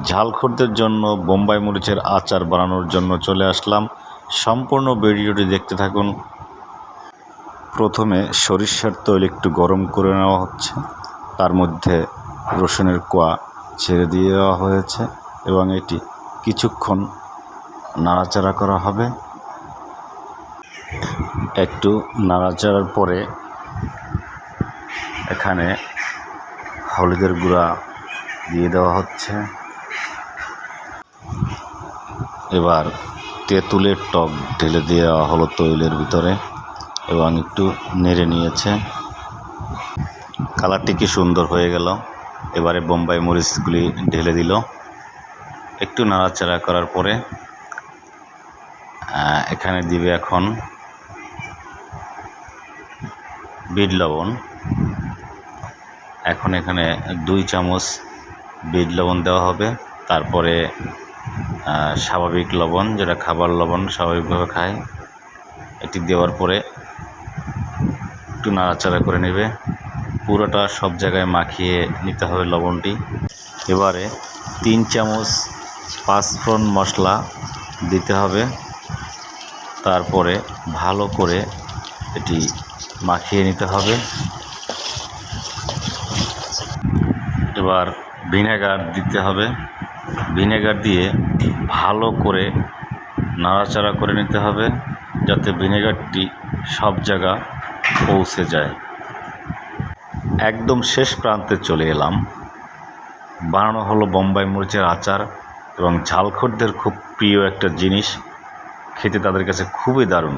ঝালখোরদের জন্য বোম্বাই মরিচের আচার বানানোর জন্য চলে আসলাম। সম্পূর্ণ ভিডিওটি দেখতে থাকুন। প্রথমে সরিষার তেল একটু গরম করে নেওয়া হচ্ছে, তার মধ্যে রসুনের কোয়া ছেড়ে দিয়ে দেওয়া হয়েছে এবং এটি কিছুক্ষণ নাড়াচাড়া করা হবে। একটু নাড়াচাড়ার পরে এখানে হলুদের গুঁড়া দিয়ে দেওয়া হচ্ছে। এবার তেঁতুলের টক ঢেলে দেওয়া হলো তৈলের ভিতরে এবং একটু নেড়ে নিয়েছে। কালারটি কি সুন্দর হয়ে গেল। এবারে বোম্বাই মরিচগুলি ঢেলে দিল। একটু নাড়াচাড়া করার পরে এখানে দিবে এখন বিট লবণ। এখন এখানে 2 চামচ বিট লবণ দেওয়া হবে। তারপরে স্বাভাবিক লবণ, যেটা খাবার লবণ স্বাভাবিকভাবে খায়, এটি দেওয়ার পরে একটু নাড়াচাড়া করে নেবে। পুরোটা সব জায়গায় মাখিয়ে নিতে হবে লবণটি। এবারে 3 চামচ পাঁচফোড়ন মশলা দিতে হবে। তারপরে ভালো করে এটি মাখিয়ে নিতে হবে। এবার ভিনেগার দিতে হবে। ভিনেগার দিয়ে ভালো করে নাড়াচাড়া করে নিতে হবে, যাতে ভিনেগারটি সব জায়গা পৌঁছে যায়। একদম শেষ প্রান্তে চলে এলাম। বানানো হলো বোম্বাই মরিচের আচার এবং ঝালখোরদের খুব প্রিয় একটা জিনিস, খেতে তাদের কাছে খুবই দারুণ।